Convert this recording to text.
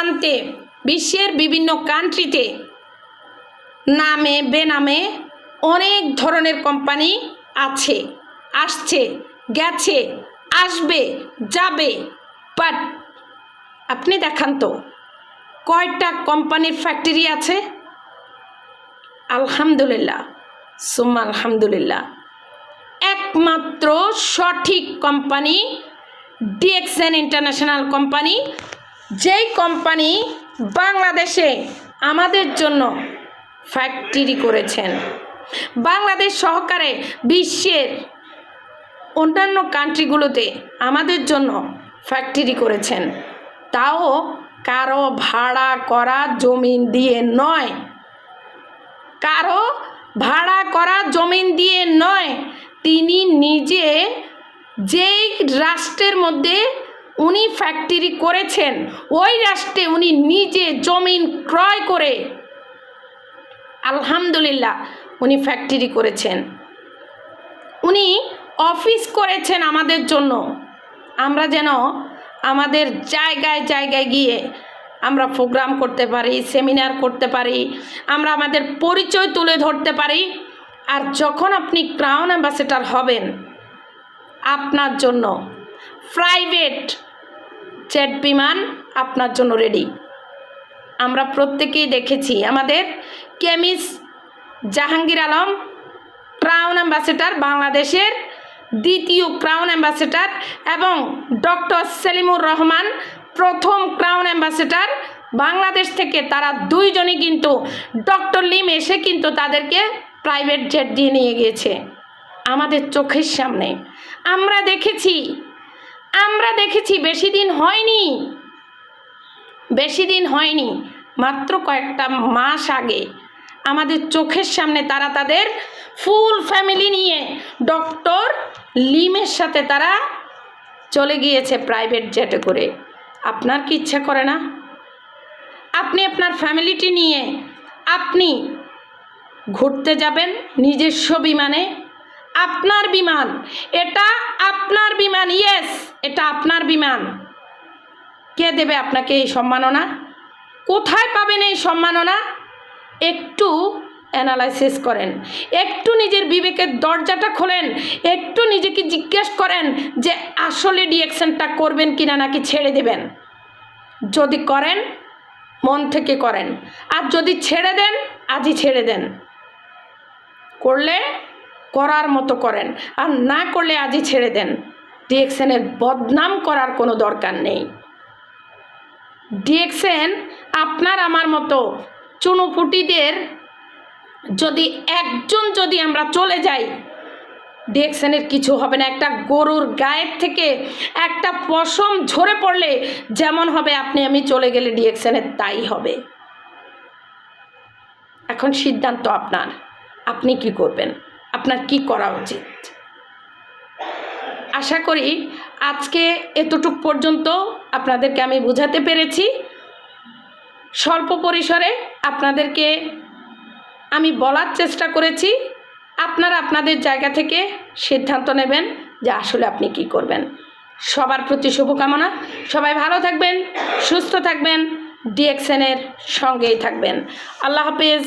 প্রান্তে বিশ্বের বিভিন্ন কান্ট্রিতে নামে বেনামে অনেক ধরনের কোম্পানি আছে, আসছে, গেছে, আসবে, যাবে। বাট আপনি দেখান তো কয়টা কোম্পানির ফ্যাক্টরি আছে? আলহামদুলিল্লাহ সুম্মা আলহামদুলিল্লাহ, একমাত্র সঠিক কোম্পানি ডিএক্সএন ইন্টারন্যাশনাল কোম্পানি, যেই কোম্পানি বাংলাদেশে আমাদের জন্য ফ্যাক্টরি করেছেন, বাংলাদেশ সহকারে বিশ্বের অন্যান্য কান্ট্রিগুলোতে আমাদের জন্য ফ্যাক্টরি করেছেন, তাও কারো ভাড়া করা জমিন দিয়ে নয়, কারো ভাড়া করা জমিন দিয়ে নয়। তিনি নিজে যেই রাষ্ট্রের মধ্যে উনি ফ্যাক্টরি করেছেন ওই রাষ্ট্রে উনি নিজে জমিন ক্রয় করে আলহামদুলিল্লাহ উনি ফ্যাক্টরি করেছেন, উনি অফিস করেছেন আমাদের জন্য। আমরা যেন আমাদের জায়গায় জায়গায় গিয়ে আমরা প্রোগ্রাম করতে পারি, সেমিনার করতে পারি, আমরা আমাদের পরিচয় তুলে ধরতে পারি। আর যখন আপনি ক্রাউন অ্যাম্বাসেডর হবেন, আপনার জন্য প্রাইভেট জেট বিমান আপনার জন্য রেডি। আমরা প্রত্যেকেই দেখেছি আমাদের কেমিস জাহাঙ্গীর আলম ক্রাউন অ্যাম্বাসেডর, বাংলাদেশের দ্বিতীয় ক্রাউন অ্যাম্বাসেডর, এবং ডক্টর সেলিমুর রহমান প্রথম ক্রাউন অ্যাম্বাসেডর বাংলাদেশ থেকে। তারা দুইজনই কিন্তু ডক্টর লিম এসে কিন্তু তাদেরকে প্রাইভেট জেট দিয়ে নিয়ে গিয়েছে আমাদের চোখের সামনে। আমরা দেখেছি বেশি দিন হয়নি, মাত্র কয়েকটা মাস আগে আমাদের চোখের সামনে তারা তাদের ফুল ফ্যামিলি নিয়ে ডক্টর লিমের সাথে তারা চলে গিয়েছে প্রাইভেট জেটে করে। আপনার কি ইচ্ছা করে না আপনি আপনার ফ্যামিলিটি নিয়ে আপনি ঘুরতে যাবেন নিজস্ব বিমানে? আপনার বিমান, এটা আপনার বিমান, ইয়েস এটা আপনার বিমান। কে দেবে আপনাকে এই সম্মাননা? কোথায় পাবেন এই সম্মাননা? একটু অ্যানালাইসিস করেন, একটু নিজের বিবেকের দরজাটা খোলেন, একটু নিজেকে জিজ্ঞেস করেন যে আসলে ডিএক্সএনটা করবেন কিনা নাকি ছেড়ে দেবেন। যদি করেন মন থেকে করেন, আর যদি ছেড়ে দেন আজই ছেড়ে দেন। করলে করার মতো করেন, আর না করলে আজই ছেড়ে দেন। ডিএক্সএনের বদনাম করার কোনো দরকার নেই। ডিএক্সএন আপনার আমার মতো চুনোপুটিদের যদি একজন যদি আমরা চলে যাই, ডিএক্সএনের কিছু হবে না। একটা গরুর গায়ের থেকে একটা পশম ঝরে পড়লে যেমন হবে আপনি আমি চলে গেলে ডিএক্সএনের তাই হবে। এখন সিদ্ধান্ত আপনার, আপনি কি করবেন, আপনার কি করা উচিত। আশা করি আজকে এতটুক পর্যন্ত আপনাদেরকে আমি বোঝাতে পেরেছি। স্বল্প পরিসরে আপনাদেরকে আমি বলার চেষ্টা করেছি। আপনারা আপনাদের জায়গা থেকে সিদ্ধান্ত নেবেন যে আসলে আপনি কি করবেন। সবার প্রতি শুভকামনা। সবাই ভালো থাকবেন, সুস্থ থাকবেন, ডিএক্সএনের সঙ্গেই থাকবেন। আল্লাহ হাফেজ।